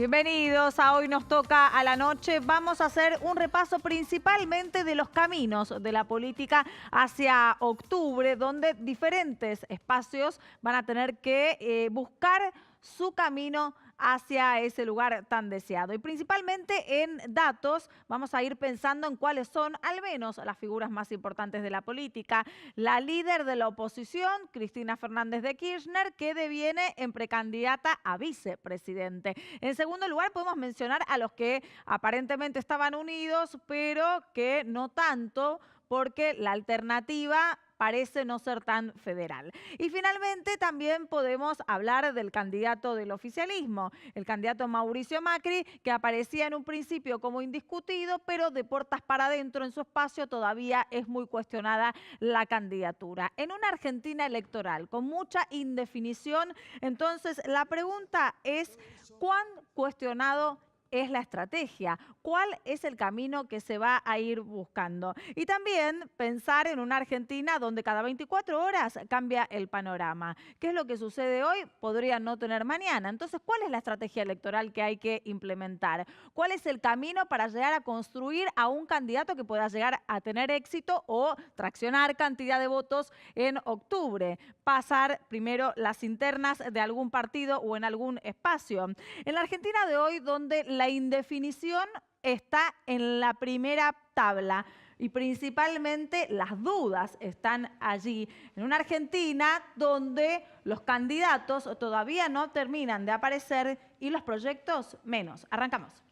Bienvenidos a Hoy Nos Toca a la Noche. Vamos a hacer un repaso principalmente de los caminos de la política hacia octubre, donde diferentes espacios van a tener que buscar su camino hacia ese lugar tan deseado. Y principalmente en datos vamos a ir pensando en cuáles son al menos las figuras más importantes de la política. La líder de la oposición, Cristina Fernández de Kirchner, que deviene en precandidata a vicepresidente. En segundo lugar podemos mencionar a los que aparentemente estaban unidos, pero que no tanto, porque la alternativa parece no ser tan federal. Y finalmente también podemos hablar del candidato del oficialismo, el candidato Mauricio Macri, que aparecía en un principio como indiscutido, pero de puertas para adentro en su espacio todavía es muy cuestionada la candidatura. En una Argentina electoral con mucha indefinición, entonces la pregunta es, ¿cuán cuestionado es la estrategia? ¿Cuál es el camino que se va a ir buscando? Y también pensar en una Argentina donde cada 24 horas cambia el panorama. ¿Qué es lo que sucede hoy? Podría no tener mañana. Entonces, ¿cuál es la estrategia electoral que hay que implementar? ¿Cuál es el camino para llegar a construir a un candidato que pueda llegar a tener éxito o traccionar cantidad de votos en octubre? Pasar primero las internas de algún partido o en algún espacio. En la Argentina de hoy, donde la indefinición está en la primera tabla y principalmente las dudas están allí. En una Argentina donde los candidatos todavía no terminan de aparecer y los proyectos menos. Arrancamos.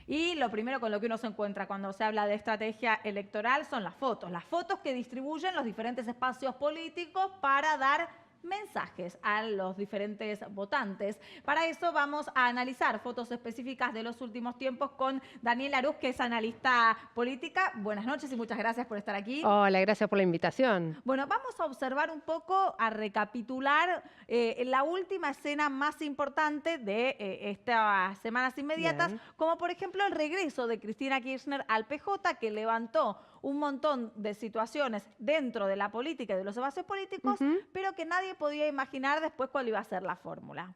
Y lo primero con lo que uno se encuentra cuando se habla de estrategia electoral son las fotos que distribuyen los diferentes espacios políticos para dar mensajes a los diferentes votantes. Para eso vamos a analizar fotos específicas de los últimos tiempos con Daniela Arús, que es analista política. Buenas noches y muchas gracias por estar aquí. Hola, gracias por la invitación. Bueno, vamos a observar un poco, a recapitular la última escena más importante de estas semanas inmediatas, Bien. como por ejemplo el regreso de Cristina Kirchner al PJ, que levantó un montón de situaciones dentro de la política y de los espacios políticos, pero que nadie podía imaginar después cuál iba a ser la fórmula.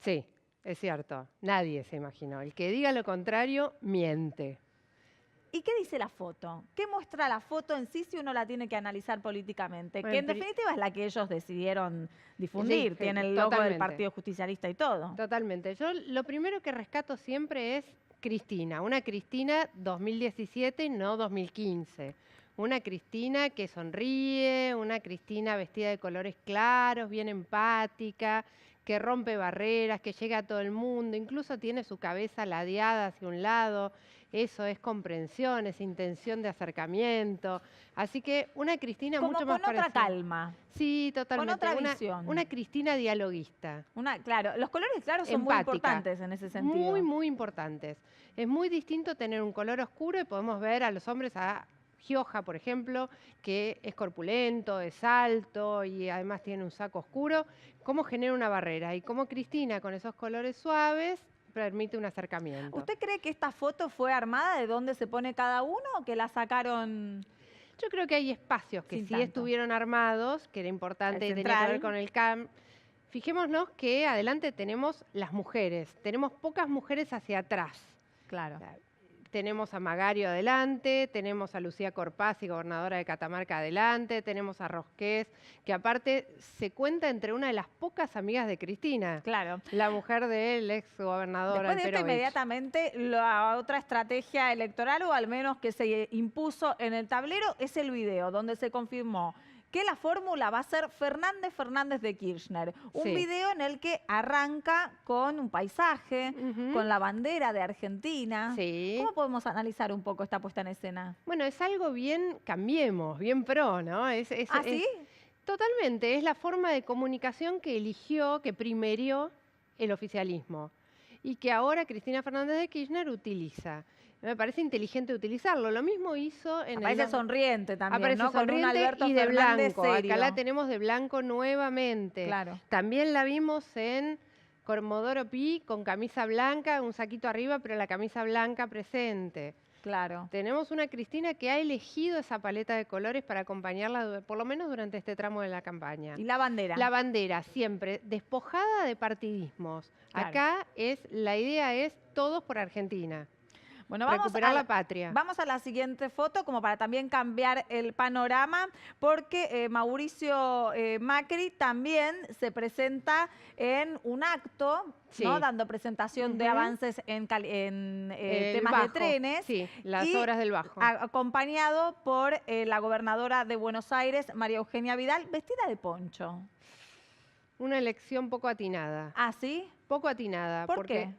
Sí, es cierto. Nadie se imaginó. El que diga lo contrario, miente. ¿Y qué dice la foto? ¿Qué muestra la foto en sí si uno la tiene que analizar políticamente? Bueno, Que en definitiva es la que ellos decidieron difundir. Sí, Tiene el logo del totalmente. Partido Justicialista y todo. Totalmente. Yo lo primero que rescato siempre es Cristina. Una Cristina 2017, no 2015. Una Cristina que sonríe, una Cristina vestida de colores claros, bien empática, que rompe barreras, que llega a todo el mundo, incluso tiene su cabeza ladeada hacia un lado. Eso es comprensión, es intención de acercamiento. Así que una Cristina Como mucho con más otra parecida. calma. Sí, totalmente. Con otra visión. Una Cristina dialoguista. Claro, los colores claros son muy Empática. importantes en ese sentido. Muy, muy importantes. Es muy distinto tener un color oscuro y podemos ver a los hombres, a Gioja, por ejemplo, que es corpulento, es alto y además tiene un saco oscuro, cómo genera una barrera. Y cómo Cristina, con esos colores suaves, permite un acercamiento. ¿Usted cree que esta foto fue armada de dónde se pone cada uno o que la sacaron? Yo creo que hay espacios que Sin sí tanto. estuvieron armados, que era importante El y tenía que ver central. con el CAM. Fijémonos que adelante tenemos las mujeres, tenemos pocas mujeres hacia atrás. Claro. O sea, tenemos a Magario adelante, tenemos a Lucía Corpazzi, gobernadora de Catamarca, adelante, tenemos a Rosqués, que aparte se cuenta entre una de las pocas amigas de Cristina. Claro. La mujer del ex gobernador Después de esto, Alperovich. inmediatamente, la otra estrategia electoral, o al menos que se impuso en el tablero, es el video, donde se confirmó que la fórmula va a ser Fernández de Kirchner. Un Sí. video en el que arranca con un paisaje, con la bandera de Argentina. Sí. ¿Cómo podemos analizar un poco esta puesta en escena? Bueno, es algo bien, cambiemos, bien pro, ¿no? ¿Ah, sí? Totalmente, es la forma de comunicación que eligió, que primerió el oficialismo y que ahora Cristina Fernández de Kirchner utiliza. Me parece inteligente utilizarlo. Lo mismo hizo en Aparece sonriente también, aparece ¿no? Con un sonriente Alberto y de Fernández blanco. serio. Acá la tenemos de blanco nuevamente. Claro. También la vimos en Comodoro Pi con camisa blanca, un saquito arriba, pero la camisa blanca presente. Claro. Tenemos una Cristina que ha elegido esa paleta de colores para acompañarla, por lo menos durante este tramo de la campaña. ¿Y la bandera? La bandera, siempre despojada de partidismos. Claro. Acá la idea es todos por Argentina. Bueno, recuperar la patria. Vamos a la siguiente foto como para también cambiar el panorama, porque Mauricio Macri también se presenta en un acto, sí, ¿no? Dando presentación de avances en temas Bajo, de trenes. Sí, las obras del Bajo. Acompañado por la gobernadora de Buenos Aires, María Eugenia Vidal, vestida de poncho. Una elección poco atinada. ¿Ah, sí? Poco atinada. ¿Por qué?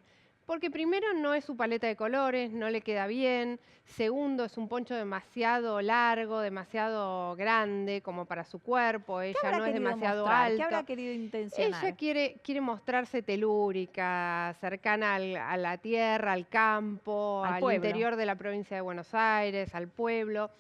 Porque primero no es su paleta de colores, no le queda bien. Segundo, es un poncho demasiado largo, demasiado grande como para su cuerpo. Ella no es demasiado alta. ¿Qué habrá querido intencionar? Ella quiere mostrarse telúrica, cercana a la tierra, al campo, al interior de la provincia de Buenos Aires, al pueblo.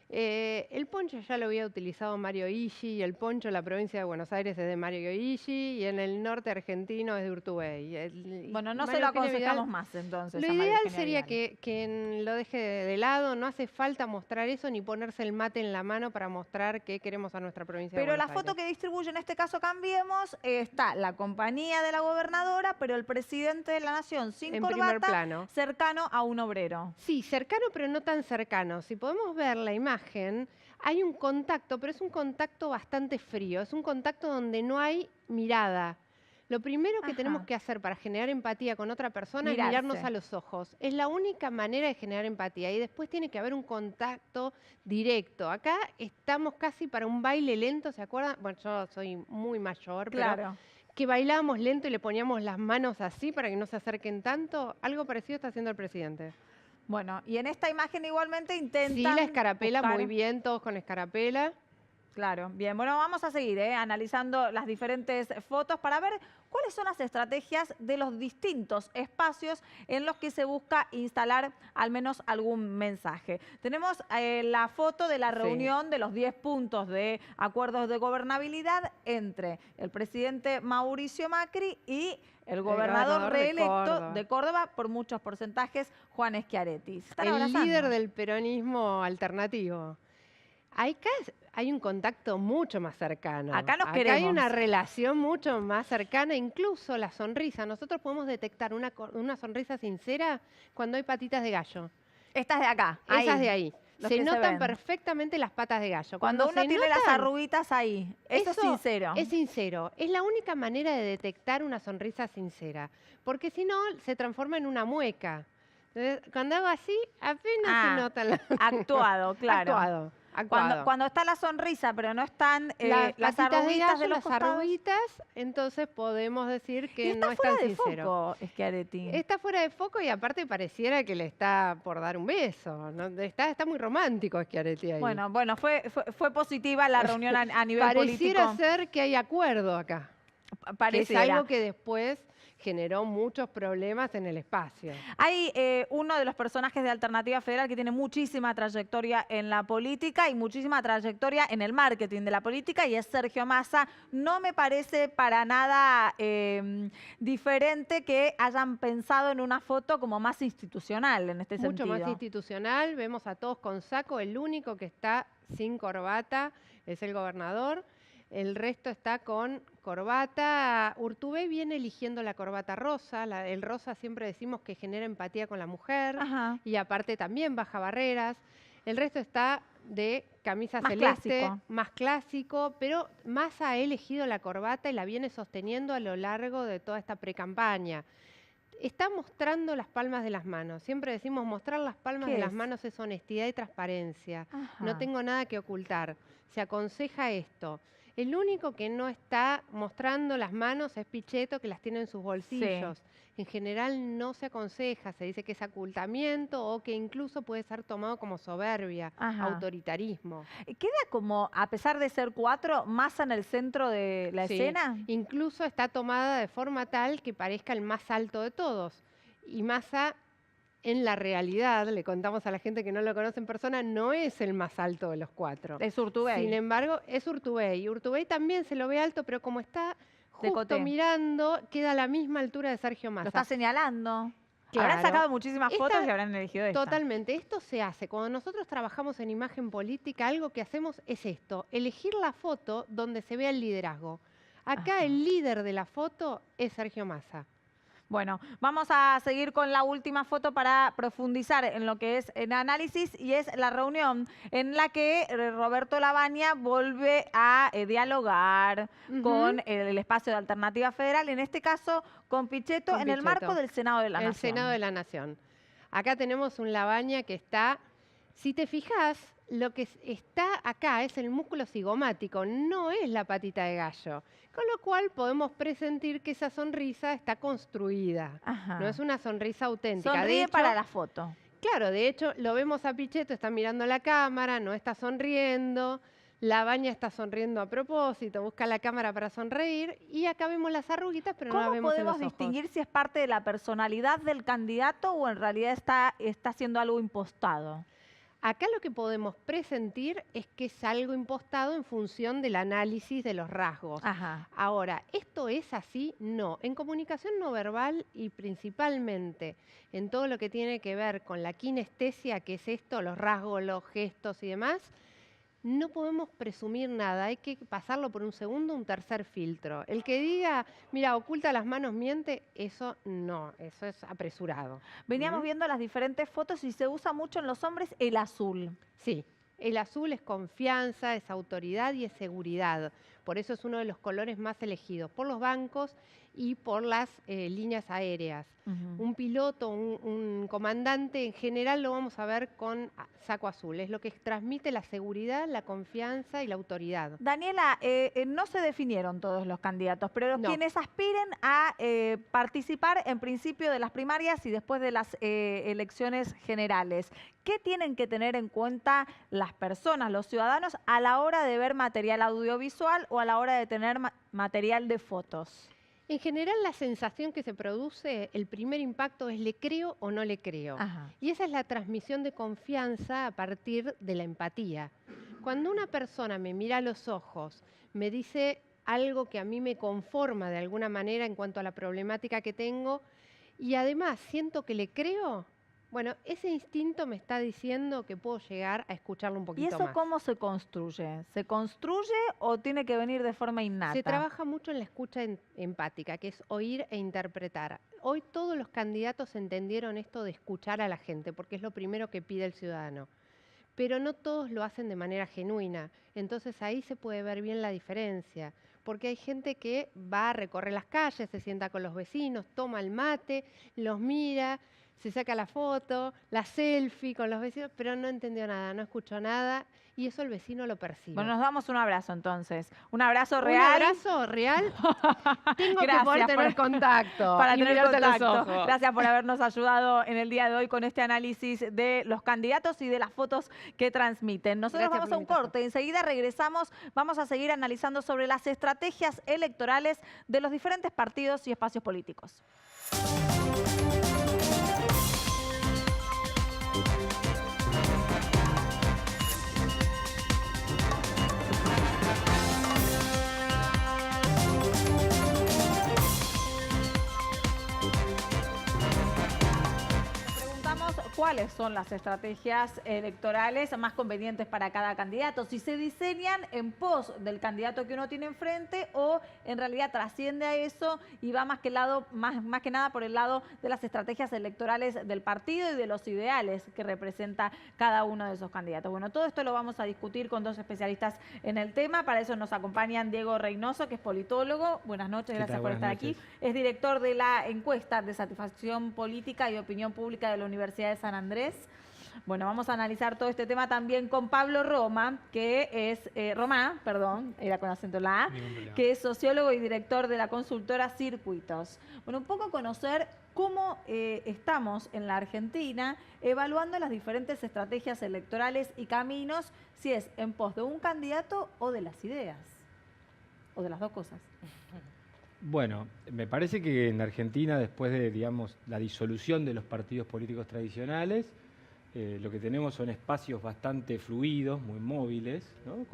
El poncho ya lo había utilizado Mario Ischia, y el poncho en la provincia de Buenos Aires es de Mario Ischia y en el norte argentino es de Urtubey. Bueno, no se lo aconsejamos más entonces. Lo ideal sería que lo deje de lado, no hace falta mostrar eso ni ponerse el mate en la mano para mostrar que queremos a nuestra provincia de Buenos Aires. Pero la foto que distribuye en este caso Cambiemos, está la compañía de la gobernadora, pero el presidente de la Nación sin corbata, cercano a un obrero. Sí, cercano pero no tan cercano. Si podemos ver la imagen, hay un contacto, pero es un contacto bastante frío, es un contacto donde no hay mirada. Lo primero que tenemos que hacer para generar empatía con otra persona es mirarnos a los ojos. Es la única manera de generar empatía y después tiene que haber un contacto directo. Acá estamos casi para un baile lento, ¿se acuerdan? Bueno, yo soy muy mayor, pero que bailábamos lento y le poníamos las manos así para que no se acerquen tanto. Algo parecido está haciendo el presidente. Bueno, y en esta imagen igualmente intentan... Sí, la escarapela, muy bien, todos con escarapela. Claro, bien. Bueno, vamos a seguir analizando las diferentes fotos para ver cuáles son las estrategias de los distintos espacios en los que se busca instalar al menos algún mensaje. Tenemos la foto de la reunión de los 10 puntos de acuerdos de gobernabilidad entre el presidente Mauricio Macri y el gobernador reelecto de Córdoba por muchos porcentajes, Juan Schiaretti. El líder del peronismo alternativo. Acá hay un contacto mucho más cercano. Acá nos queremos. Hay una relación mucho más cercana, incluso la sonrisa. Nosotros podemos detectar una sonrisa sincera cuando hay patitas de gallo. Estas de acá. Esas de ahí. Se notan perfectamente las patas de gallo. Cuando uno tiene las arruguitas ahí, eso es sincero. Es sincero. Es la única manera de detectar una sonrisa sincera. Porque si no, se transforma en una mueca. Entonces, cuando hago así, apenas se nota la... Actuado, claro. Actuado. Cuando está la sonrisa, pero no están las arruguitas de los arruguitas, entonces podemos decir que no es tan sincero. Schiaretti. Está fuera de foco y aparte pareciera que le está por dar un beso. ¿No? Está muy romántico Schiaretti ahí. Bueno, fue positiva la reunión a nivel político. Pareciera ser que hay acuerdo acá. Es algo que después generó muchos problemas en el espacio. Hay uno de los personajes de Alternativa Federal que tiene muchísima trayectoria en la política y muchísima trayectoria en el marketing de la política y es Sergio Massa. No me parece para nada diferente que hayan pensado en una foto como más institucional en este sentido. Mucho más institucional, vemos a todos con saco, el único que está sin corbata es el gobernador. El resto está con corbata. Urtubey viene eligiendo la corbata rosa. El rosa siempre decimos que genera empatía con la mujer. Y aparte también baja barreras. El resto está de camisa celeste, más clásico, pero Massa ha elegido la corbata y la viene sosteniendo a lo largo de toda esta precampaña. Está mostrando las palmas de las manos. Siempre decimos mostrar las palmas de las manos es honestidad y transparencia. No tengo nada que ocultar. Se aconseja esto. El único que no está mostrando las manos es Pichetto, que las tiene en sus bolsillos. En general no se aconseja, se dice que es ocultamiento o que incluso puede ser tomado como soberbia, autoritarismo. ¿Queda como, a pesar de ser 4, Massa en el centro de la escena? Incluso está tomada de forma tal que parezca el más alto de todos. Y Massa en la realidad, le contamos a la gente que no lo conoce en persona, no es el más alto de los 4. Es Urtubey. Sin embargo, es Urtubey. Urtubey también se lo ve alto, pero como está De justo coté. mirando, queda a la misma altura de Sergio Lo Massa. está señalando. Claro. Habrán sacado muchísimas fotos Esta- y habrán elegido esta. Totalmente. Esto se hace. Cuando nosotros trabajamos en imagen política, algo que hacemos es esto, elegir la foto donde se vea el liderazgo. Acá Ajá. el líder de la foto es Sergio Massa. Bueno, vamos a seguir con la última foto para profundizar en lo que es el análisis y es la reunión en la que Roberto Lavagna vuelve a dialogar con el espacio de Alternativa Federal, en este caso con Pichetto, Con en el Pichetto. marco del Senado de la El Nación. Senado de la Nación. Acá tenemos un Lavagna que está, si te fijas, lo que está acá es el músculo cigomático, no es la patita de gallo. Con lo cual podemos presentir que esa sonrisa está construida. Ajá. No es una sonrisa auténtica. De Sonríe hecho, para la foto. claro, de hecho, lo vemos a Pichetto, está mirando la cámara, no está sonriendo. Lavagna está sonriendo a propósito, busca la cámara para sonreír. Y acá vemos las arruguitas, pero no las ¿Cómo vemos en los podemos ojos. distinguir si es parte de la personalidad del candidato o en realidad está haciendo algo impostado? Acá lo que podemos presentir es que es algo impostado en función del análisis de los rasgos. Ajá. Ahora, ¿esto es así? No. En comunicación no verbal y principalmente en todo lo que tiene que ver con la kinestesia, que es esto, los rasgos, los gestos y demás, no podemos presumir nada. Hay que pasarlo por un segundo, un tercer filtro. El que diga, mira, oculta las manos, miente, eso no, eso es apresurado. Veníamos viendo las diferentes fotos y se usa mucho en los hombres el azul. Sí, el azul es confianza, es autoridad y es seguridad. Por eso es uno de los colores más elegidos por los bancos y por las líneas aéreas. Un piloto, un comandante, en general lo vamos a ver con saco azul. Es lo que transmite la seguridad, la confianza y la autoridad. Daniela, no se definieron todos los candidatos, pero los No. quienes aspiren a participar en principio de las primarias y después de las elecciones generales, ¿qué tienen que tener en cuenta las personas, los ciudadanos, a la hora de ver material audiovisual o a la hora de tener material de fotos? En general, la sensación que se produce, el primer impacto es ¿le creo o no le creo? Ajá. Y esa es la transmisión de confianza a partir de la empatía. Cuando una persona me mira a los ojos, me dice algo que a mí me conforma de alguna manera en cuanto a la problemática que tengo y además siento que le creo, bueno, ese instinto me está diciendo que puedo llegar a escucharlo un ¿Y poquito eso más. cómo se construye? ¿Se construye o tiene que venir de forma innata? Se trabaja mucho en la escucha empática, que es oír e interpretar. Hoy todos los candidatos entendieron esto de escuchar a la gente, porque es lo primero que pide el ciudadano. Pero no todos lo hacen de manera genuina. Entonces ahí se puede ver bien la diferencia. Porque hay gente que va a recorrer las calles, se sienta con los vecinos, toma el mate, los mira, se saca la foto, la selfie con los vecinos, pero no entendió nada, no escuchó nada y eso el vecino lo percibe. Bueno, nos damos un abrazo entonces. Un abrazo real. ¿Un abrazo real? Tengo que Gracias poder tener por- contacto. Para y tener mirarte a los contacto. ojos. Gracias por habernos ayudado en el día de hoy con este análisis de los candidatos y de las fotos que transmiten. Nosotros Gracias vamos por a la un invitación. corte, enseguida regresamos, vamos a seguir analizando sobre las estrategias electorales de los diferentes partidos y espacios políticos. ¿Cuáles son las estrategias electorales más convenientes para cada candidato? Si se diseñan en pos del candidato que uno tiene enfrente o en realidad trasciende a eso y va más que nada por el lado de las estrategias electorales del partido y de los ideales que representa cada uno de esos candidatos. Bueno, todo esto lo vamos a discutir con dos especialistas en el tema. Para eso nos acompañan Diego Reynoso, que es politólogo. Buenas noches, gracias por estar aquí. Es director de la encuesta de satisfacción política y opinión pública de la Universidad de San Andrés. Bueno, vamos a analizar todo este tema también con Pablo Roma, que es Romá, perdón, era con acento en la A, que es sociólogo y director de la consultora Circuitos. Bueno, un poco conocer cómo estamos en la Argentina evaluando las diferentes estrategias electorales y caminos, si es en pos de un candidato o de las ideas, o de las dos cosas. Bueno, me parece que en Argentina, después de, digamos, la disolución de los partidos políticos tradicionales, lo que tenemos son espacios bastante fluidos, muy móviles, ¿no?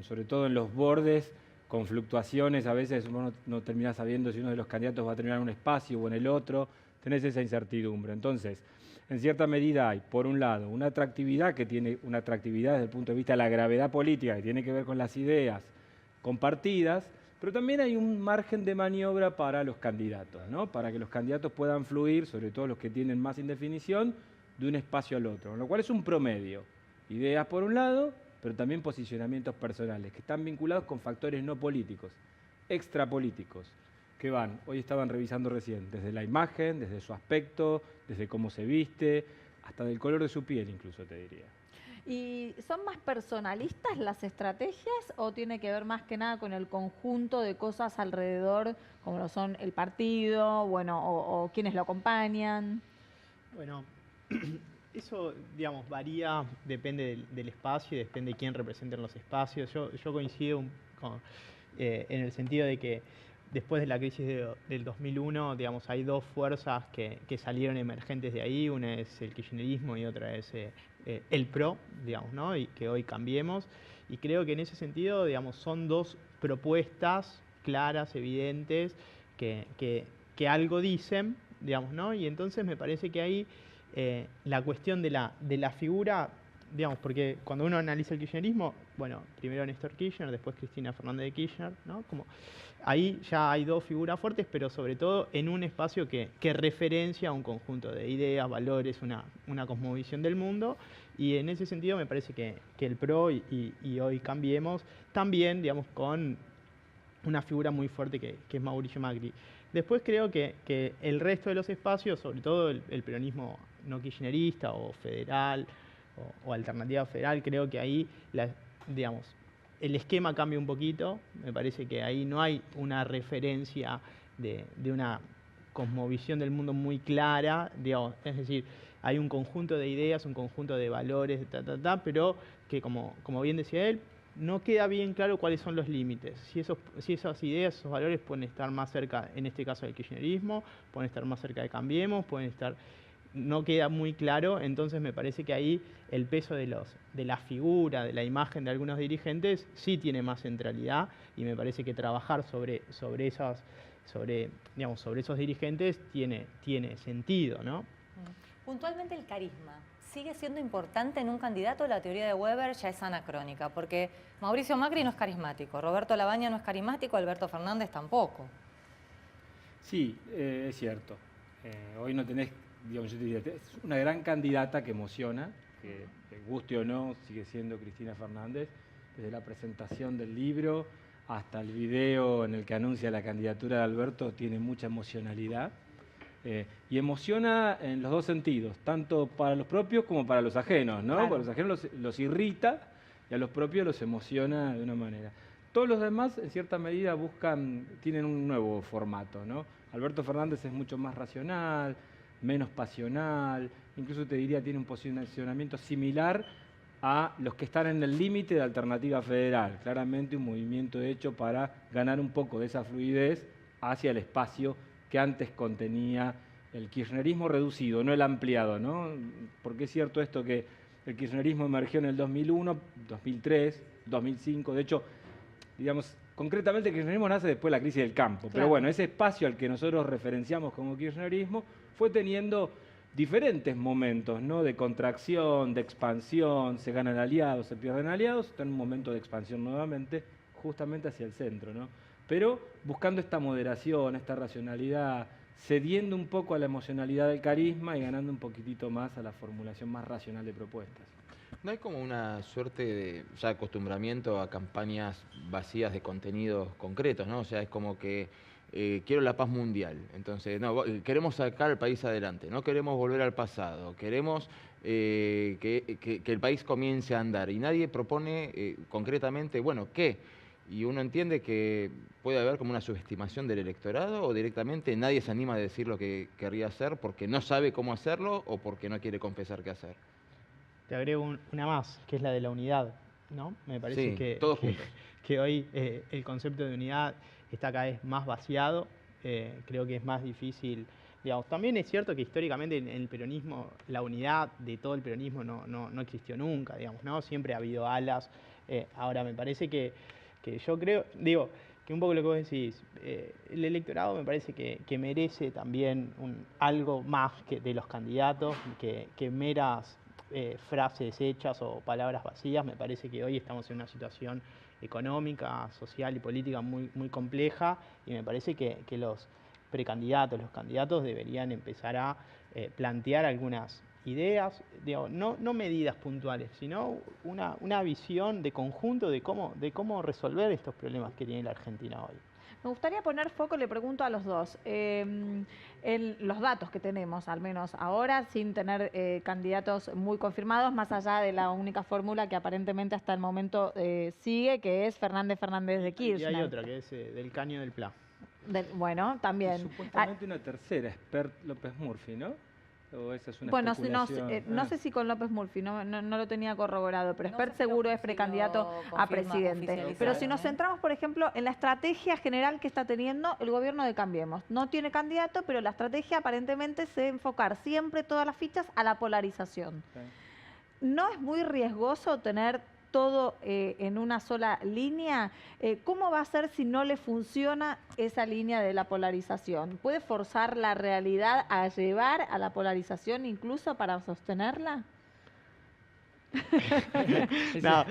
Sobre todo en los bordes, con fluctuaciones. A veces uno no termina sabiendo si uno de los candidatos va a terminar en un espacio o en el otro. Tenés esa incertidumbre. Entonces, en cierta medida hay, por un lado, una atractividad que tiene una atractividad desde el punto de vista de la gravedad política, que tiene que ver con las ideas compartidas, pero también hay un margen de maniobra para los candidatos, ¿no? Para que los candidatos puedan fluir, sobre todo los que tienen más indefinición, de un espacio al otro, lo cual es un promedio. Ideas por un lado, pero también posicionamientos personales, que están vinculados con factores no políticos, extrapolíticos, que van, hoy estaban revisando recién, desde la imagen, desde su aspecto, desde cómo se viste, hasta del color de su piel incluso, te diría. ¿Y son más personalistas las estrategias o tiene que ver más que nada con el conjunto de cosas alrededor, como lo son el partido, bueno, o quienes lo acompañan? Bueno, eso, digamos, varía, depende del espacio y depende de quién represente en los espacios. Yo coincido en el sentido de que después de la crisis del 2001, digamos, hay dos fuerzas que salieron emergentes de ahí. Una es el kirchnerismo y otra es el PRO, digamos, ¿no? Y que hoy cambiemos. Y creo que en ese sentido, digamos, son dos propuestas claras, evidentes, que algo dicen, digamos, ¿no? Y entonces me parece que ahí la cuestión de la figura, digamos, porque cuando uno analiza el kirchnerismo, bueno, primero Néstor Kirchner, después Cristina Fernández de Kirchner, ¿no? Como ahí ya hay dos figuras fuertes, pero sobre todo en un espacio que referencia a un conjunto de ideas, valores, una cosmovisión del mundo. Y en ese sentido me parece que el PRO y hoy Cambiemos también, digamos, con una figura muy fuerte que es Mauricio Macri. Después creo que el resto de los espacios, sobre todo el peronismo no kirchnerista o federal o alternativa federal, creo que ahí, digamos, el esquema cambia un poquito. Me parece que ahí no hay una referencia de una cosmovisión del mundo muy clara, digamos, es decir, hay un conjunto de ideas, un conjunto de valores, pero que como bien decía él, no queda bien claro cuáles son los límites. Si esas ideas, esos valores pueden estar más cerca, en este caso del kirchnerismo, pueden estar más cerca de Cambiemos, pueden estar... No queda muy claro, entonces me parece que ahí el peso de la figura, de la imagen de algunos dirigentes sí tiene más centralidad, y me parece que trabajar sobre esos dirigentes tiene sentido, ¿no? Puntualmente el carisma. ¿Sigue siendo importante en un candidato? La teoría de Weber ya es anacrónica, porque Mauricio Macri no es carismático, Roberto Labaña no es carismático, Alberto Fernández tampoco. Sí, es cierto. Hoy no tenés, digamos, yo te diría, es una gran candidata que emociona, que guste o no, sigue siendo Cristina Fernández, desde la presentación del libro hasta el video en el que anuncia la candidatura de Alberto, tiene mucha emocionalidad. Y emociona en los dos sentidos, tanto para los propios como para los ajenos, ¿no? Claro. Para los ajenos los irrita y a los propios los emociona de una manera. Todos los demás, en cierta medida, tienen un nuevo formato, ¿no? Alberto Fernández es mucho más racional, menos pasional, incluso te diría tiene un posicionamiento similar a los que están en el límite de Alternativa Federal. Claramente un movimiento hecho para ganar un poco de esa fluidez hacia el espacio que antes contenía el kirchnerismo reducido, no el ampliado, ¿no? Porque es cierto esto que el kirchnerismo emergió en el 2001, 2003, 2005, de hecho, digamos, concretamente el kirchnerismo nace después de la crisis del campo, Claro. pero bueno, ese espacio al que nosotros referenciamos como kirchnerismo fue teniendo diferentes momentos, ¿no? De contracción, de expansión, se ganan aliados, se pierden aliados, está en un momento de expansión nuevamente, justamente hacia el centro, ¿no? Pero buscando esta moderación, esta racionalidad, cediendo un poco a la emocionalidad del carisma y ganando un poquitito más a la formulación más racional de propuestas. ¿No hay como una suerte de ya acostumbramiento a campañas vacías de contenidos concretos, ¿no? O sea, es como que quiero la paz mundial, entonces queremos sacar al país adelante, no queremos volver al pasado, queremos que el país comience a andar, y nadie propone concretamente, bueno, ¿qué? Y uno entiende que puede haber como una subestimación del electorado, o directamente nadie se anima a decir lo que querría hacer porque no sabe cómo hacerlo o porque no quiere confesar qué hacer. Te agrego una más, que es la de la unidad, ¿no? Me parece Sí, todos juntos. que hoy el concepto de unidad está cada vez más vaciado, creo que es más difícil. Digamos, también es cierto que históricamente en el peronismo, la unidad de todo el peronismo no existió nunca, digamos, ¿no? Siempre ha habido alas. Ahora, me parece que yo creo, digo, que un poco lo que vos decís, el electorado me parece que merece también algo más que de los candidatos, que meras frases hechas o palabras vacías. Me parece que hoy estamos en una situación económica, social y política muy, muy compleja, y me parece que los precandidatos, los candidatos deberían empezar a plantear algunas ideas, digo, no medidas puntuales, sino una visión de conjunto de cómo resolver estos problemas que tiene la Argentina hoy. Me gustaría poner foco, le pregunto a los dos, en los datos que tenemos, al menos ahora, sin tener candidatos muy confirmados, más allá de la única fórmula que aparentemente hasta el momento sigue, que es Fernández de Kirchner. Y hay otra, que es del Caño del Pla. Bueno, también. Y supuestamente una tercera, Expert López Murphy, ¿no? ¿O esa es una Bueno, especulación? no sé si con López Murphy, no lo tenía corroborado, pero No Expert sé si lo- seguro es si precandidato lo a confirma presidente. oficializado, Pero si nos ¿eh? centramos, por ejemplo, en la estrategia general que está teniendo el gobierno de Cambiemos. No tiene candidato, pero la estrategia aparentemente se enfocar siempre todas las fichas a la polarización. Sí. ¿No es muy riesgoso tener todo en una sola línea? ¿Cómo va a ser si no le funciona esa línea de la polarización? ¿Puede forzar la realidad a llevar a la polarización incluso para sostenerla? No,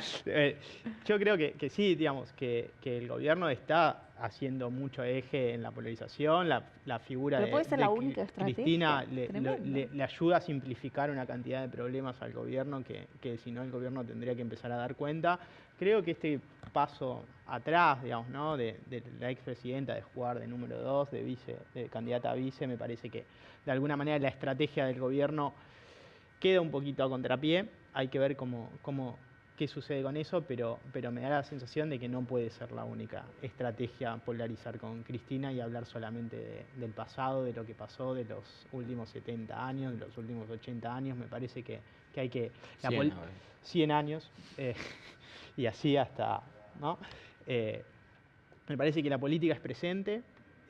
yo creo que sí, digamos, que el gobierno está haciendo mucho eje en la polarización, la figura Pero puede ser la de única estrategia. Cristina Tremendo. le ayuda a simplificar una cantidad de problemas al gobierno que si no el gobierno tendría que empezar a dar cuenta. Creo que este paso atrás, digamos, ¿no? de la expresidenta de jugar de número 2, de candidata a vice, me parece que de alguna manera la estrategia del gobierno queda un poquito a contrapié. Hay que ver qué sucede con eso, pero me da la sensación de que no puede ser la única estrategia polarizar con Cristina y hablar solamente del pasado, de lo que pasó, de los últimos 70 años, de los últimos 80 años. Me parece que hay que... 100 años, y así hasta... ¿no? Me parece que la política es presente,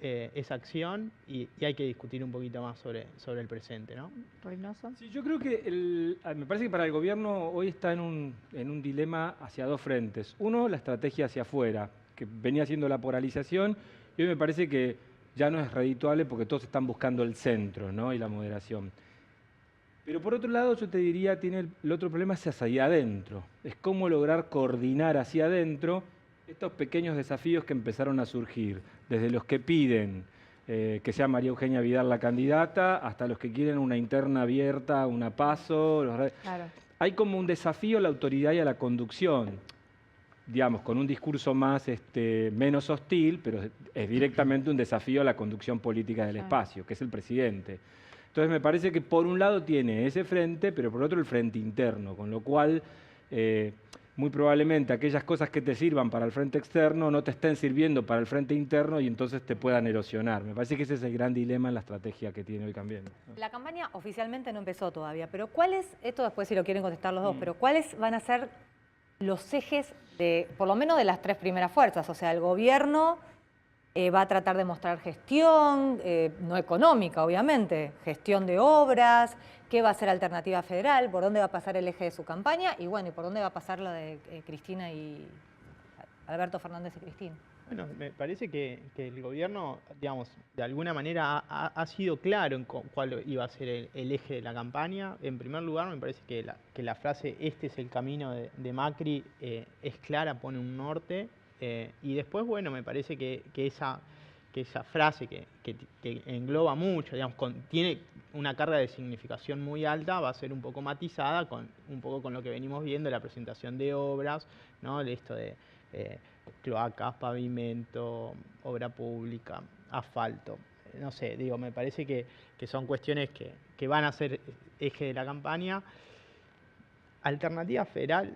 es acción, y hay que discutir un poquito más sobre el presente, ¿no? Reynoso. Sí, yo creo que me parece que para el gobierno hoy está en un dilema hacia dos frentes. Uno, la estrategia hacia afuera, que venía siendo la polarización, y hoy me parece que ya no es redituable porque todos están buscando el centro, ¿no? Y la moderación. Pero por otro lado, yo te diría, tiene el otro problema es hacia adentro. Es cómo lograr coordinar hacia adentro estos pequeños desafíos que empezaron a surgir, desde los que piden que sea María Eugenia Vidal la candidata, hasta los que quieren una interna abierta, una PASO. Claro. Hay como un desafío a la autoridad y a la conducción, digamos, con un discurso más menos hostil, pero es directamente un desafío a la conducción política del espacio, que es el presidente. Entonces me parece que por un lado tiene ese frente, pero por otro el frente interno, con lo cual muy probablemente aquellas cosas que te sirvan para el frente externo no te estén sirviendo para el frente interno y entonces te puedan erosionar. Me parece que ese es el gran dilema en la estrategia que tiene hoy Cambiemos. La campaña oficialmente no empezó todavía, pero ¿cuáles, esto después si lo quieren contestar los dos, pero cuáles van a ser los ejes de, por lo menos de las tres primeras fuerzas? O sea, el gobierno va a tratar de mostrar gestión, no económica obviamente, gestión de obras, qué va a ser Alternativa Federal, por dónde va a pasar el eje de su campaña y bueno, y por dónde va a pasar la de Cristina y Alberto Fernández y Cristina. Bueno, me parece que el gobierno, digamos, de alguna manera ha sido claro en cuál iba a ser el eje de la campaña. En primer lugar, me parece que la frase "este es el camino de Macri" es clara, pone un norte. Y después, bueno, me parece que esa frase que engloba mucho, digamos, tiene una carga de significación muy alta, va a ser un poco matizada un poco con lo que venimos viendo, la presentación de obras, ¿no? Esto de cloacas, pavimento, obra pública, asfalto. No sé, digo, me parece que son cuestiones que van a ser eje de la campaña. Alternativa Federal,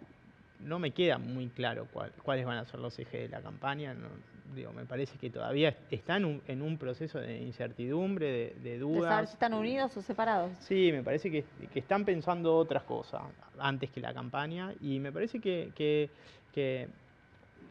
no me queda muy claro cuáles van a ser los ejes de la campaña. No, digo, me parece que todavía está en un proceso de incertidumbre, de dudas. ¿De saber si están unidos o separados? Sí, me parece que están pensando otras cosas antes que la campaña, y me parece que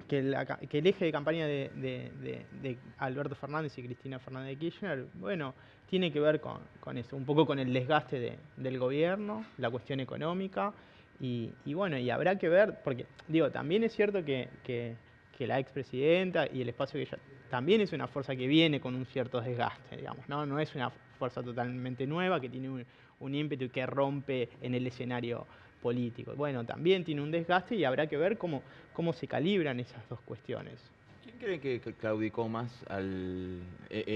que el eje de campaña de Alberto Fernández y Cristina Fernández de Kirchner, bueno, tiene que ver con eso, un poco con el desgaste del gobierno, la cuestión económica, y bueno, y habrá que ver, porque digo, también es cierto que la expresidenta y el espacio que ella también es una fuerza que viene con un cierto desgaste, digamos, ¿no? No es una fuerza totalmente nueva que tiene un ímpetu que rompe en el escenario político. Bueno, también tiene un desgaste y habrá que ver cómo se calibran esas dos cuestiones. ¿Quién cree que claudicó más en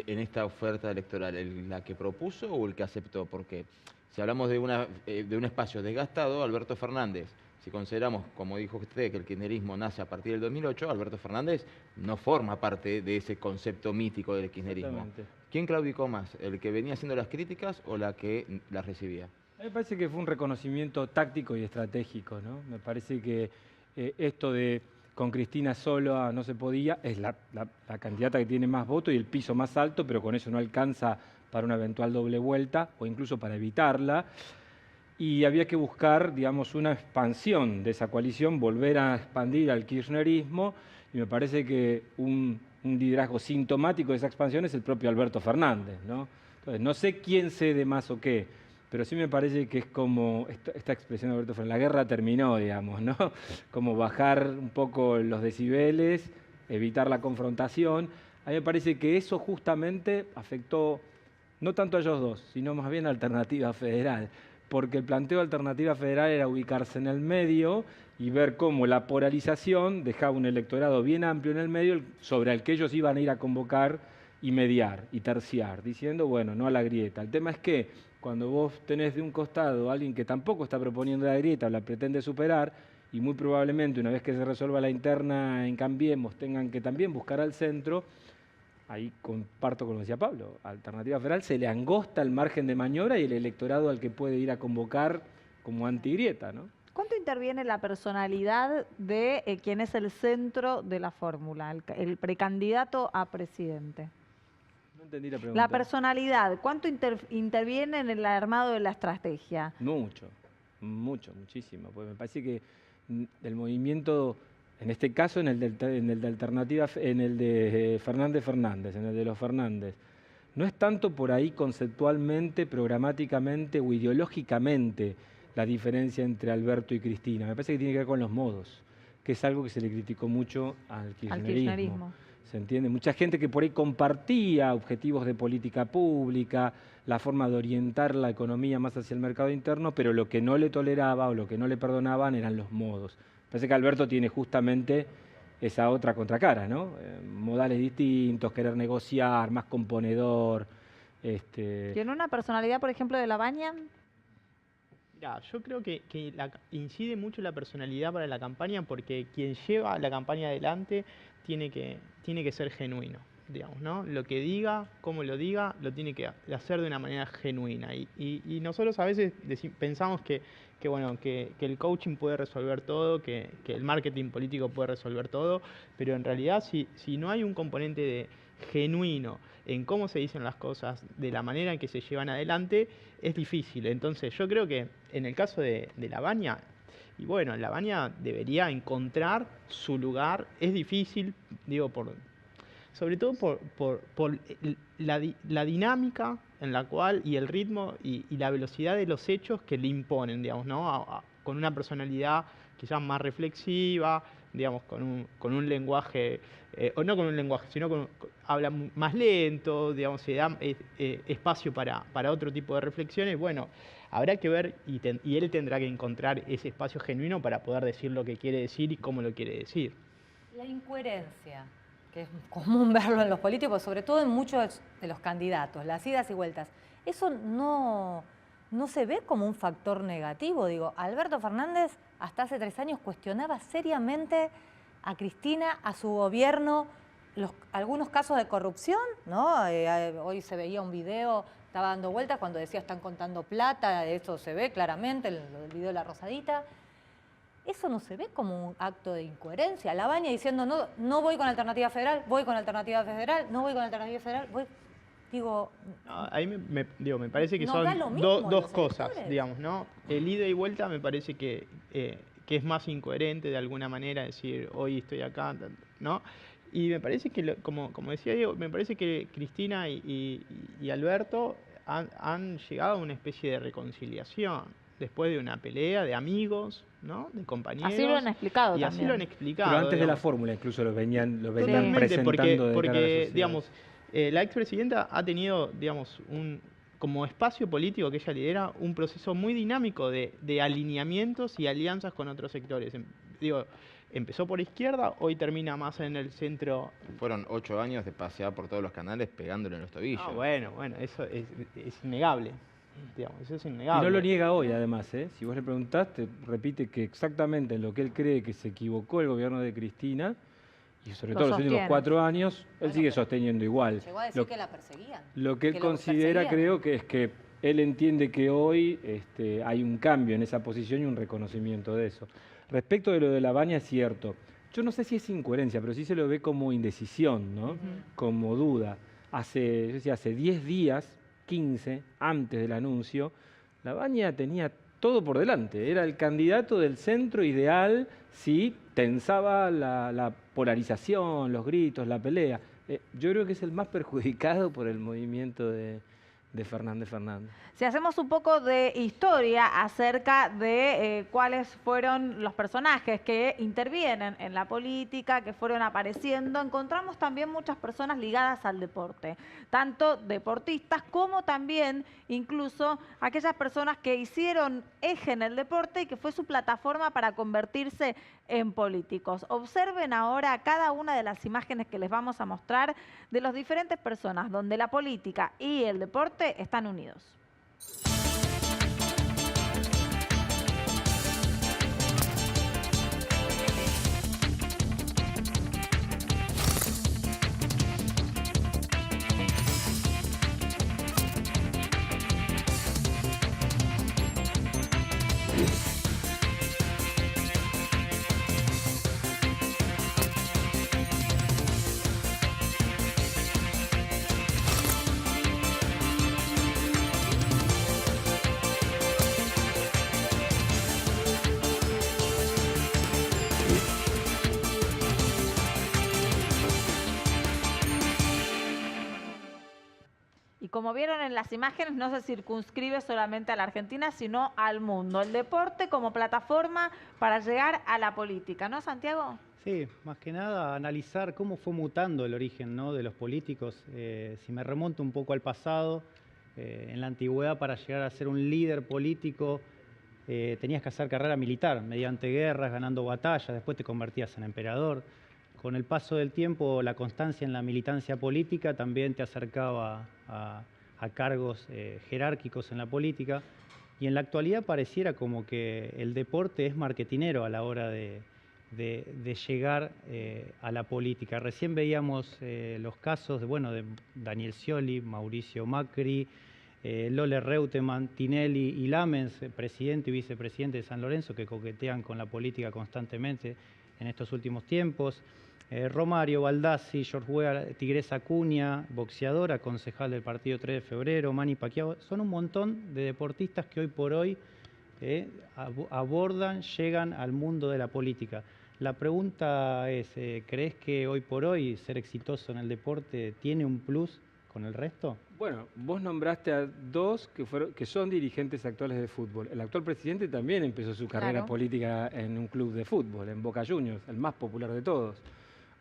esta oferta electoral? ¿La que propuso o el que aceptó? Porque si hablamos de un espacio desgastado, Alberto Fernández, si consideramos, como dijo usted, que el kirchnerismo nace a partir del 2008, Alberto Fernández no forma parte de ese concepto mítico del kirchnerismo. ¿Quién claudicó más? ¿El que venía haciendo las críticas o la que las recibía? A mí me parece que fue un reconocimiento táctico y estratégico, ¿no? Me parece que esto de con Cristina sola no se podía, es la candidata que tiene más votos y el piso más alto, pero con eso no alcanza para una eventual doble vuelta o incluso para evitarla. Y había que buscar, digamos, una expansión de esa coalición, volver a expandir al kirchnerismo, y me parece que un liderazgo sintomático de esa expansión es el propio Alberto Fernández, ¿no? Entonces, no sé quién cede más o qué, pero sí me parece que es como esta expresión de Alberto Fernández, la guerra terminó, digamos, ¿no? Como bajar un poco los decibeles, evitar la confrontación. A mí me parece que eso justamente afectó no tanto a ellos dos, sino más bien a Alternativa Federal, porque el planteo de Alternativa Federal era ubicarse en el medio y ver cómo la polarización dejaba un electorado bien amplio en el medio sobre el que ellos iban a ir a convocar y mediar y terciar, diciendo, bueno, no a la grieta. El tema es que cuando vos tenés de un costado a alguien que tampoco está proponiendo la grieta o la pretende superar, y muy probablemente una vez que se resuelva la interna en Cambiemos tengan que también buscar al centro, ahí comparto con lo que decía Pablo, a Alternativa Federal se le angosta el margen de maniobra y el electorado al que puede ir a convocar como antigrieta, ¿no? ¿Cuánto interviene la personalidad de quien es el centro de la fórmula, el precandidato a presidente? No entendí la pregunta. La personalidad, ¿cuánto interviene en el armado de la estrategia? Muchísimo. Pues me parece que el movimiento, en este caso en el de Alternativa, en el de Fernández, en el de los Fernández, no es tanto por ahí conceptualmente, programáticamente o ideológicamente la diferencia entre Alberto y Cristina. Me parece que tiene que ver con los modos, que es algo que se le criticó mucho al kirchnerismo. ¿Se entiende? Mucha gente que por ahí compartía objetivos de política pública, la forma de orientar la economía más hacia el mercado interno, pero lo que no le toleraba o lo que no le perdonaban eran los modos. Parece que Alberto tiene justamente esa otra contracara, ¿no? Modales distintos, querer negociar, más componedor. ¿Tiene una personalidad, por ejemplo, de Labaña? Mirá, yo creo que incide mucho la personalidad para la campaña, porque quien lleva la campaña adelante tiene que ser genuino, digamos, ¿no? Lo que diga, cómo lo diga, lo tiene que hacer de una manera genuina. Y nosotros a veces pensamos que el coaching puede resolver todo, que el marketing político puede resolver todo, pero en realidad si no hay un componente genuino en cómo se dicen las cosas, de la manera en que se llevan adelante, es difícil. Entonces yo creo que en el caso de Labaña, y bueno, Labaña debería encontrar su lugar. Es difícil, digo, sobre todo por la dinámica en la cual, y el ritmo y la velocidad de los hechos que le imponen, digamos, ¿no? Con una personalidad quizás más reflexiva, digamos, con un lenguaje, o no con un lenguaje, sino habla más lento, digamos, se da espacio para otro tipo de reflexiones. Bueno, habrá que ver y él tendrá que encontrar ese espacio genuino para poder decir lo que quiere decir y cómo lo quiere decir. La incoherencia, que es común verlo en los políticos, sobre todo en muchos de los candidatos, las idas y vueltas, eso no se ve como un factor negativo. Digo, Alberto Fernández hasta hace 3 años cuestionaba seriamente a Cristina, a su gobierno, algunos casos de corrupción, ¿no? Hoy se veía un video, estaba dando vueltas cuando decía están contando plata, eso se ve claramente, el video de la Rosadita. Eso no se ve como un acto de incoherencia. Labaña diciendo no voy con Alternativa Federal, voy con Alternativa Federal, no voy con Alternativa Federal, voy... Digo, ahí me parece que no son da lo mismo dos cosas, digamos, ¿no? El ida y vuelta me parece que que es más incoherente de alguna manera decir hoy estoy acá, ¿no? Y me parece que, como decía Diego, me parece que Cristina y Alberto han llegado a una especie de reconciliación después de una pelea de amigos, ¿no? De compañeros. Así lo han explicado y también. así lo han explicado. Pero antes de la digamos. fórmula incluso lo venían Totalmente, presentando de cara a la porque sociedad. digamos, la expresidenta ha tenido, digamos, como espacio político que ella lidera, un proceso muy dinámico de alineamientos y alianzas con otros sectores. Digo, empezó por izquierda, hoy termina más en el centro. Fueron 8 años de pasear por todos los canales pegándole en los tobillos. Bueno, eso es innegable. Digamos, eso es Y innegable. no lo niega hoy, además, ¿eh? Si vos le preguntás, te repite que exactamente en lo que él cree que se equivocó el gobierno de Cristina, y sobre Lo todo los últimos sostiene. 4 años, él Bueno, sigue pero sosteniendo igual. Llegó a decir que la perseguían. Lo que él lo considera, perseguían. creo que es que él entiende que hoy hay un cambio en esa posición y un reconocimiento de eso. Respecto de lo de la Baña, es cierto. Yo no sé si es incoherencia, pero sí se lo ve como indecisión, ¿no? Como duda. Yo decía, hace 10 días, 15, antes del anuncio, la Baña tenía todo por delante. Era el candidato del centro ideal si tensaba la polarización, los gritos, la pelea. Yo creo que es el más perjudicado por el movimiento de Fernández. Si hacemos un poco de historia acerca de cuáles fueron los personajes que intervienen en la política, que fueron apareciendo, encontramos también muchas personas ligadas al deporte, tanto deportistas como también incluso aquellas personas que hicieron eje en el deporte y que fue su plataforma para convertirse en políticos. Observen ahora cada una de las imágenes que les vamos a mostrar de las diferentes personas donde la política y el deporte están unidos. Y como vieron en las imágenes, no se circunscribe solamente a la Argentina, sino al mundo. El deporte como plataforma para llegar a la política, ¿no, Santiago? Sí, más que nada analizar cómo fue mutando el origen, ¿no?, de los políticos. Si me remonto un poco al pasado, en la antigüedad para llegar a ser un líder político tenías que hacer carrera militar, mediante guerras, ganando batallas, después te convertías en emperador. Con el paso del tiempo, la constancia en la militancia política también te acercaba a cargos jerárquicos en la política. Y en la actualidad pareciera como que el deporte es marketinero a la hora de llegar a la política. Recién veíamos los casos de Daniel Scioli, Mauricio Macri, Lole Reutemann, Tinelli y Lamens, presidente y vicepresidente de San Lorenzo, que coquetean con la política constantemente en estos últimos tiempos. Romario, Baldassi, George Weah, Tigresa Acuña, boxeadora, concejal del partido 3 de febrero, Manny Pacquiao. Son un montón de deportistas que hoy por hoy llegan al mundo de la política. La pregunta es, ¿crees que hoy por hoy ser exitoso en el deporte tiene un plus con el resto? Bueno, vos nombraste a dos que son dirigentes actuales de fútbol. El actual presidente también empezó su carrera Claro. política en un club de fútbol, en Boca Juniors, el más popular de todos.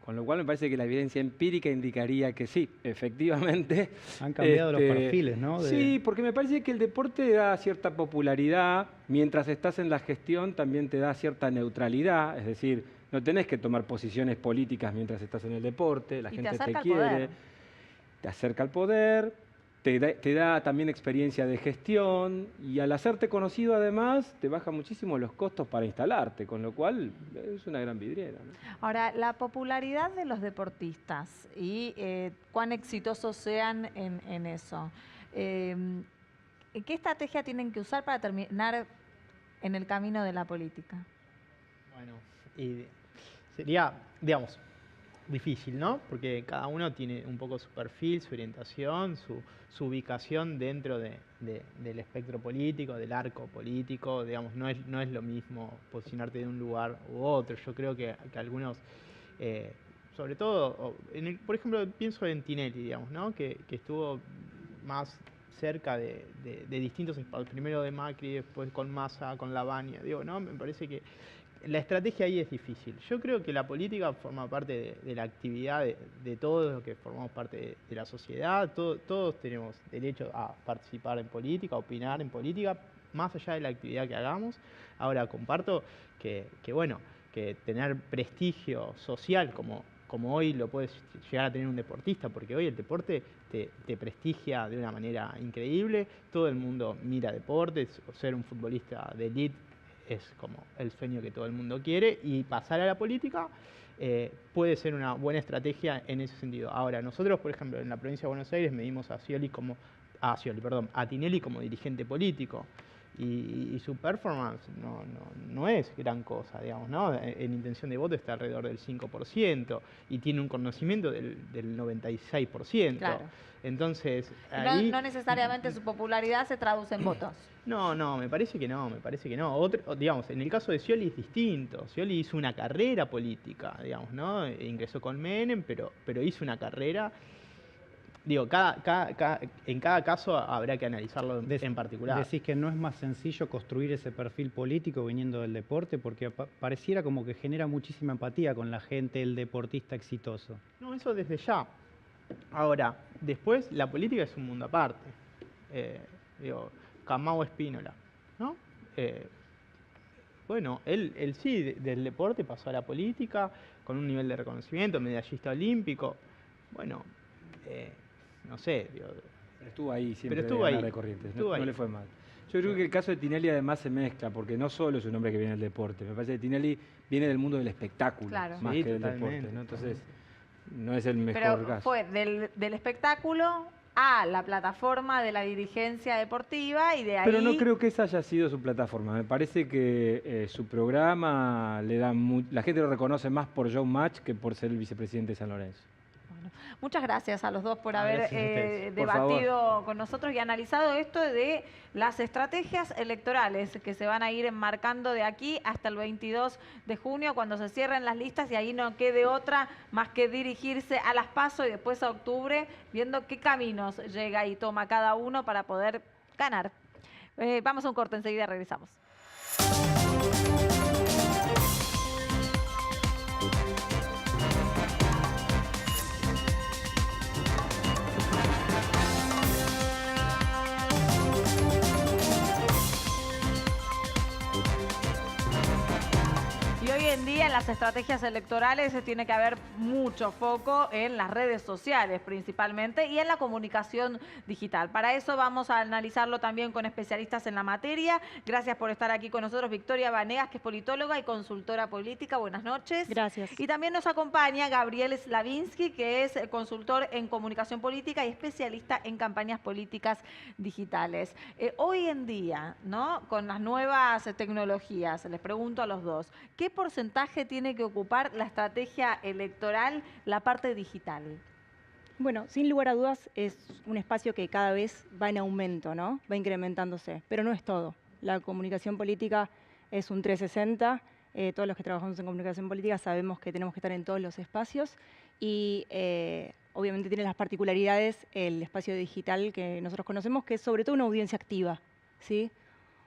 Con lo cual me parece que la evidencia empírica indicaría que sí, efectivamente. Han cambiado los perfiles, ¿no? Sí, porque me parece que el deporte da cierta popularidad, mientras estás en la gestión también te da cierta neutralidad, es decir, no tenés que tomar posiciones políticas mientras estás en el deporte, la Y te gente te acerca al quiere, poder. te acerca al poder, te da también experiencia de gestión y al hacerte conocido además te baja muchísimo los costos para instalarte, con lo cual es una gran vidriera, ¿no? Ahora, la popularidad de los deportistas y cuán exitosos sean en eso. ¿Qué estrategia tienen que usar para terminar en el camino de la política? Bueno, y sería, digamos, difícil, ¿no? Porque cada uno tiene un poco su perfil, su orientación, su ubicación dentro del espectro político, del arco político, digamos, no es lo mismo posicionarte de un lugar u otro. Yo creo que algunos, sobre todo, por ejemplo, pienso en Tinelli, digamos, ¿no? Que estuvo más cerca de distintos espacios, primero de Macri, después con Massa, con Lavagna, digo, ¿no? Me parece que la estrategia ahí es difícil. Yo creo que la política forma parte de la actividad de todos los que formamos parte de la sociedad. Todos tenemos derecho a participar en política, a opinar en política, más allá de la actividad que hagamos. Ahora, comparto que tener prestigio social como hoy lo puede llegar a tener un deportista, porque hoy el deporte te prestigia de una manera increíble. Todo el mundo mira deportes, ser un futbolista de élite es como el sueño que todo el mundo quiere, y pasar a la política puede ser una buena estrategia en ese sentido. Ahora, nosotros, por ejemplo, en la provincia de Buenos Aires medimos a Tinelli como dirigente político, y su performance no es gran cosa, digamos, ¿no? En intención de voto está alrededor del 5% y tiene un conocimiento del 96%. Claro. Entonces, ahí... No necesariamente su popularidad se traduce en votos. No, me parece que no. Digamos, en el caso de Scioli es distinto. Scioli hizo una carrera política, digamos, ¿no? Ingresó con Menem, pero hizo una carrera. Digo, en cada caso habrá que analizarlo en particular. Decís que no es más sencillo construir ese perfil político viniendo del deporte, porque pareciera como que genera muchísima empatía con la gente, el deportista exitoso. No, eso desde ya. Ahora, después la política es un mundo aparte. Camao Espínola, ¿no? Bueno, él sí, del deporte pasó a la política con un nivel de reconocimiento, medallista olímpico. Bueno, no sé. Estuvo ahí siempre, pero estuvo ahí, de Corrientes, no le fue mal. Yo creo que el caso de Tinelli además se mezcla, porque no solo es un hombre que viene del deporte, me parece que Tinelli viene del mundo del espectáculo, Claro. más Sí, que del totalmente. deporte, ¿no? Entonces, no es el mejor Pero caso. fue del espectáculo a la plataforma de la dirigencia deportiva y de ahí... Pero no creo que esa haya sido su plataforma. Me parece que su programa le da la gente lo reconoce más por Showmatch que por ser el vicepresidente de San Lorenzo. Bueno, muchas gracias a los dos por haber Gracias a ustedes. Por debatido con nosotros y analizado esto de las estrategias electorales que se van a ir enmarcando de aquí hasta el 22 de junio, cuando se cierren las listas y ahí no quede otra más que dirigirse a las PASO y después a octubre, viendo qué caminos llega y toma cada uno para poder ganar. Vamos a un corte, enseguida regresamos. Y hoy en día en las estrategias electorales se tiene que haber mucho foco en las redes sociales principalmente y en la comunicación digital. Para eso vamos a analizarlo también con especialistas en la materia. Gracias por estar aquí con nosotros, Victoria Vanegas, que es politóloga y consultora política. Buenas noches. Gracias. Y también nos acompaña Gabriel Slavinsky, que es consultor en comunicación política y especialista en campañas políticas digitales. Hoy en día, ¿no? Con las nuevas tecnologías, les pregunto a los dos, ¿qué porcentaje tiene que ocupar la estrategia electoral la parte digital? Bueno, sin lugar a dudas es un espacio que cada vez va en aumento, ¿no? Va incrementándose, pero no es todo. La comunicación política es un 360. Todos los que trabajamos en comunicación política sabemos que tenemos que estar en todos los espacios y obviamente tiene las particularidades el espacio digital que nosotros conocemos, que es sobre todo una audiencia activa, ¿sí?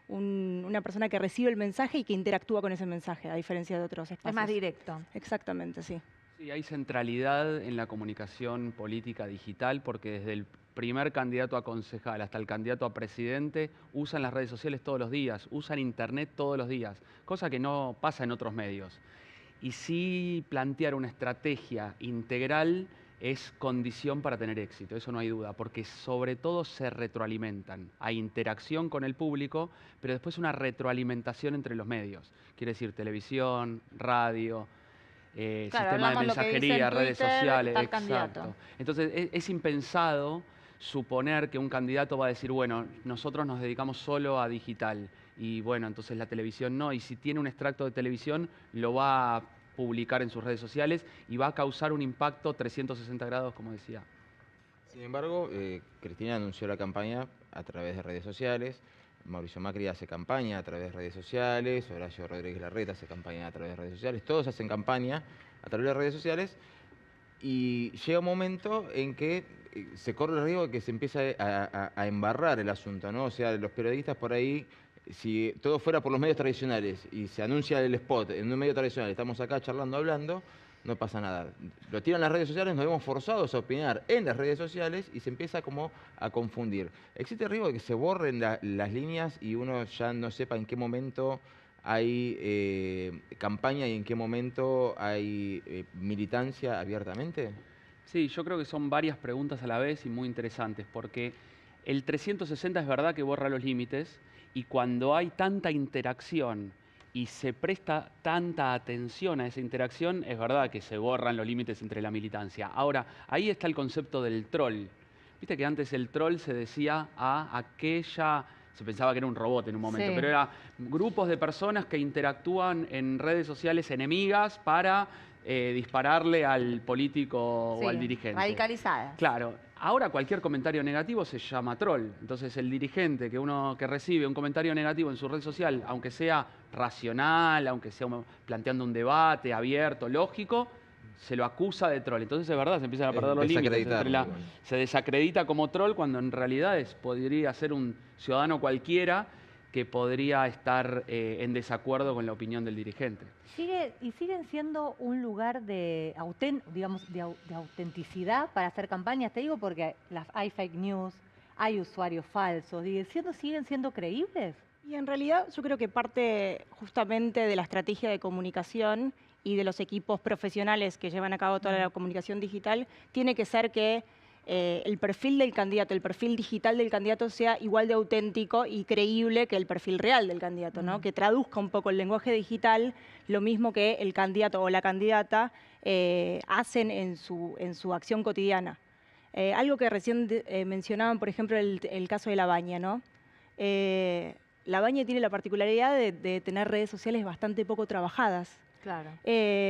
Una persona que recibe el mensaje y que interactúa con ese mensaje, a diferencia de otros espacios. Es más directo. Exactamente, sí. Sí, hay centralidad en la comunicación política digital porque desde el primer candidato a concejal hasta el candidato a presidente usan las redes sociales todos los días, usan internet todos los días, cosa que no pasa en otros medios. Y sí plantear una estrategia integral es condición para tener éxito, eso no hay duda, porque sobre todo se retroalimentan. Hay interacción con el público, pero después una retroalimentación entre los medios. Quiere decir televisión, radio, sistema de mensajería, redes sociales. Exacto. Entonces es impensado suponer que un candidato va a decir, bueno, nosotros nos dedicamos solo a digital y bueno, entonces la televisión no, y si tiene un extracto de televisión lo va publicar en sus redes sociales y va a causar un impacto 360 grados, como decía. Sin embargo, Cristina anunció la campaña a través de redes sociales, Mauricio Macri hace campaña a través de redes sociales, Horacio Rodríguez Larreta hace campaña a través de redes sociales, todos hacen campaña a través de redes sociales y llega un momento en que se corre el riesgo de que se empiece a embarrar el asunto, ¿no? O sea, los periodistas por ahí, si todo fuera por los medios tradicionales y se anuncia el spot en un medio tradicional, estamos acá charlando, hablando, no pasa nada. Lo tiran las redes sociales, nos vemos forzados a opinar en las redes sociales y se empieza como a confundir. ¿Existe el riesgo de que se borren las líneas y uno ya no sepa en qué momento hay campaña y en qué momento hay militancia abiertamente? Sí, yo creo que son varias preguntas a la vez y muy interesantes, porque el 360 es verdad que borra los límites y cuando hay tanta interacción y se presta tanta atención a esa interacción, es verdad que se borran los límites entre la militancia. Ahora, ahí está el concepto del troll. Viste que antes el troll se decía a aquella... Se pensaba que era un robot en un momento, Sí. pero era grupos de personas que interactúan en redes sociales enemigas para dispararle al político o al dirigente. Radicalizadas. Claro, ahora cualquier comentario negativo se llama troll. Entonces el dirigente que recibe un comentario negativo en su red social, aunque sea racional, aunque sea planteando un debate abierto, lógico, se lo acusa de troll. Entonces es verdad, se empiezan a perder los límites. Se desacredita como troll cuando en realidad podría ser un ciudadano cualquiera que podría estar en desacuerdo con la opinión del dirigente. Siguen siendo un lugar de autenticidad para hacer campañas, te digo, porque hay fake news, hay usuarios falsos, ¿siguen siendo creíbles? Y en realidad yo creo que parte justamente de la estrategia de comunicación y de los equipos profesionales que llevan a cabo toda la comunicación digital, tiene que ser que el perfil del candidato, el perfil digital del candidato sea igual de auténtico y creíble que el perfil real del candidato, ¿no? Que traduzca un poco el lenguaje digital, lo mismo que el candidato o la candidata hacen en su acción cotidiana. Algo que recién mencionaban, por ejemplo, el caso de Labaña, ¿no? Labaña tiene la particularidad de tener redes sociales bastante poco trabajadas. Claro.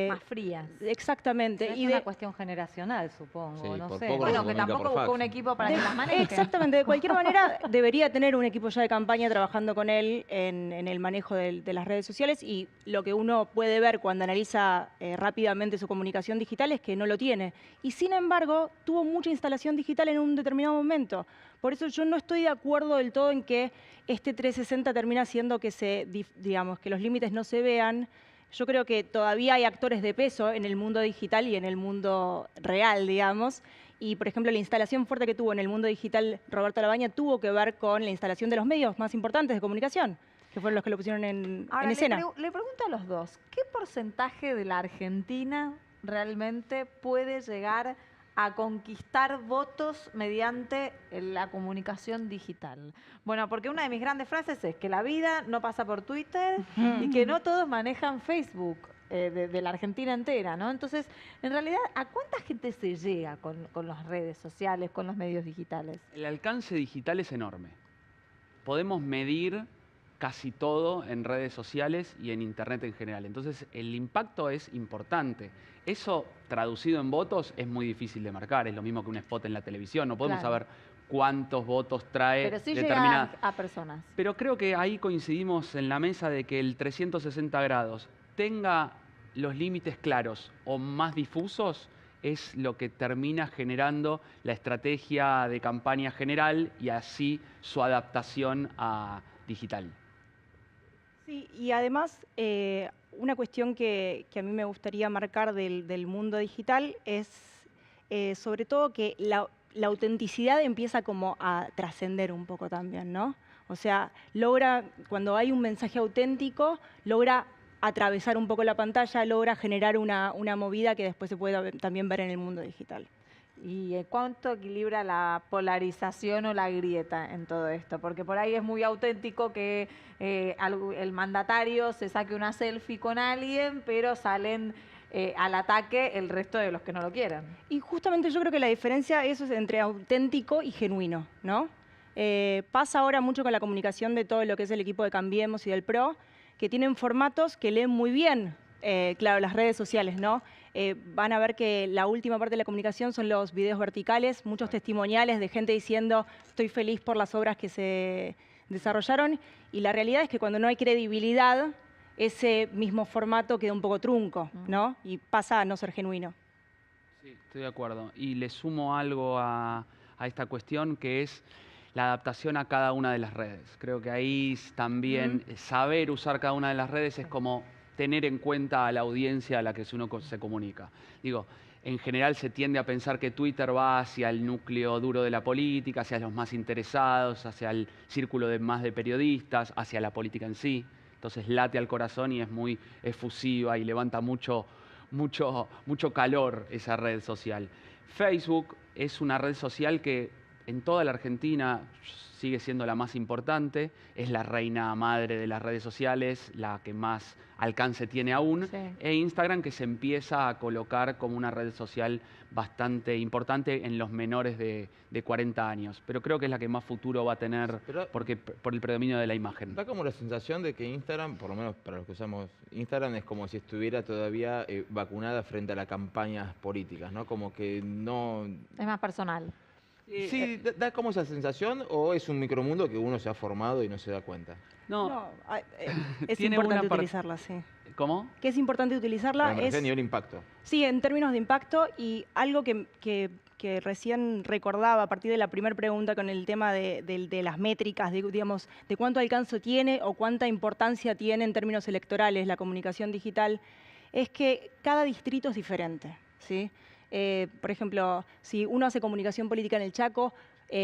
Más frías. Exactamente. Es una cuestión generacional, supongo, Sí, no por sé. poco Bueno, se que comunica tampoco por buscó fax. un equipo para que las maneje. Exactamente, de cualquier manera debería tener un equipo ya de campaña trabajando con él en el manejo de las redes sociales y lo que uno puede ver cuando analiza rápidamente su comunicación digital es que no lo tiene. Y sin embargo, tuvo mucha instalación digital en un determinado momento. Por eso yo no estoy de acuerdo del todo en que este 360 termina haciendo que que los límites no se vean. Yo creo que todavía hay actores de peso en el mundo digital y en el mundo real, digamos. Y, por ejemplo, la instalación fuerte que tuvo en el mundo digital Roberto Labaña tuvo que ver con la instalación de los medios más importantes de comunicación, que fueron los que lo pusieron en escena. Le pregunto a los dos, ¿qué porcentaje de la Argentina realmente puede llegar a conquistar votos mediante la comunicación digital? Bueno, porque una de mis grandes frases es que la vida no pasa por Twitter y que no todos manejan Facebook de la Argentina entera, ¿no? Entonces, en realidad, ¿a cuánta gente se llega con las redes sociales, con los medios digitales? El alcance digital es enorme. Podemos medir casi todo en redes sociales y en Internet en general. Entonces, el impacto es importante. Eso, traducido en votos, es muy difícil de marcar. Es lo mismo que un spot en la televisión. No podemos saber cuántos votos trae Pero sí determinada... llega a personas. Pero creo que ahí coincidimos en la mesa de que el 360 grados tenga los límites claros o más difusos es lo que termina generando la estrategia de campaña general y así su adaptación a digital. Sí, y además, una cuestión que a mí me gustaría marcar del mundo digital es sobre todo que la autenticidad empieza como a trascender un poco también, ¿no? O sea, cuando hay un mensaje auténtico, logra atravesar un poco la pantalla, logra generar una movida que después se puede también ver en el mundo digital. ¿Y cuánto equilibra la polarización o la grieta en todo esto? Porque por ahí es muy auténtico que el mandatario se saque una selfie con alguien, pero salen al ataque el resto de los que no lo quieren. Y justamente yo creo que la diferencia eso es entre auténtico y genuino, ¿no? Pasa ahora mucho con la comunicación de todo lo que es el equipo de Cambiemos y del PRO, que tienen formatos que leen muy bien Claro, las redes sociales, ¿no? Van a ver que la última parte de la comunicación son los videos verticales, muchos testimoniales de gente diciendo estoy feliz por las obras que se desarrollaron, y la realidad es que cuando no hay credibilidad, ese mismo formato queda un poco trunco, ¿no? Y pasa a no ser genuino. Sí, estoy de acuerdo. Y le sumo algo a esta cuestión, que es la adaptación a cada una de las redes. Creo que ahí también saber usar cada una de las redes es como tener en cuenta a la audiencia a la que uno se comunica. Digo, en general se tiende a pensar que Twitter va hacia el núcleo duro de la política, hacia los más interesados, hacia el círculo más de periodistas, hacia la política en sí. Entonces late al corazón y es muy efusiva y levanta mucho calor esa red social. Facebook es una red social que en toda la Argentina sigue siendo la más importante, es la reina madre de las redes sociales, la que más alcance tiene aún, e Instagram, que se empieza a colocar como una red social bastante importante en los menores de 40 años. Pero creo que es la que más futuro va a tener por el predominio de la imagen. Da como la sensación de que Instagram, por lo menos para los que usamos Instagram, es como si estuviera todavía vacunada frente a las campañas políticas, ¿no? Como que no... Es más personal. Sí, da como esa sensación, o es un micromundo que uno se ha formado y no se da cuenta. No, es importante utilizarla, sí. ¿Cómo? Que es importante utilizarla. Es a nivel impacto. Sí, en términos de impacto, y algo que recién recordaba a partir de la primera pregunta con el tema de las métricas, digamos, de cuánto alcance tiene o cuánta importancia tiene en términos electorales la comunicación digital, es que cada distrito es diferente, ¿sí? Por ejemplo, si uno hace comunicación política en el Chaco,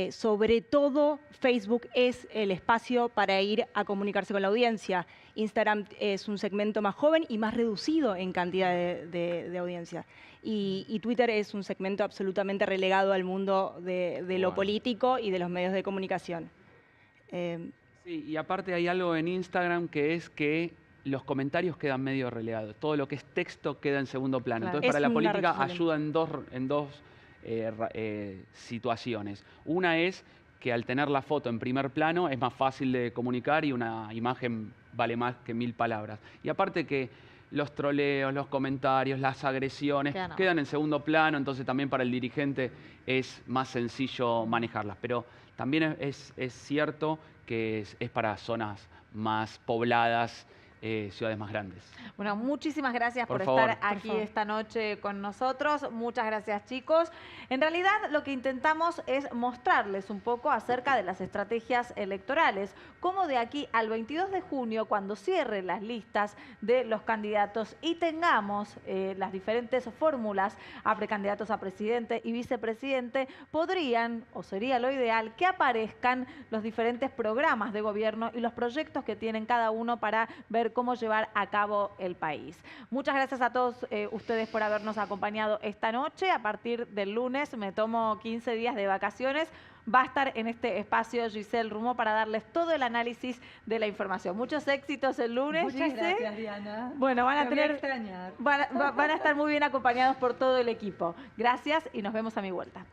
sobre todo Facebook es el espacio para ir a comunicarse con la audiencia. Instagram es un segmento más joven y más reducido en cantidad de audiencia. Y Twitter es un segmento absolutamente relegado al mundo de lo político y de los medios de comunicación. Sí, y aparte hay algo en Instagram que es que los comentarios quedan medio relegados. Todo lo que es texto queda en segundo plano. Claro. Entonces, para la política red social. ayuda en dos situaciones. Una es que al tener la foto en primer plano es más fácil de comunicar y una imagen vale más que 1000 palabras. Y aparte que los troleos, los comentarios, las agresiones quedan en segundo plano, entonces también para el dirigente es más sencillo manejarlas. Pero también es cierto que es para zonas más pobladas, ciudades más grandes. Bueno, muchísimas gracias por favor. estar aquí esta noche con nosotros. Muchas gracias, chicos. En realidad, lo que intentamos es mostrarles un poco acerca de las estrategias electorales, cómo de aquí al 22 de junio, cuando cierren las listas de los candidatos y tengamos las diferentes fórmulas a precandidatos a presidente y vicepresidente, podrían, o sería lo ideal, que aparezcan los diferentes programas de gobierno y los proyectos que tienen cada uno para ver cómo llevar a cabo el país. Muchas gracias a todos ustedes por habernos acompañado esta noche. A partir del lunes me tomo 15 días de vacaciones. Va a estar en este espacio Giselle Rumó para darles todo el análisis de la información. Muchos éxitos el lunes, Muchas Giselle. gracias, Diana. Bueno, van a Te voy a extrañar. van a estar muy bien acompañados por todo el equipo. Gracias y nos vemos a mi vuelta.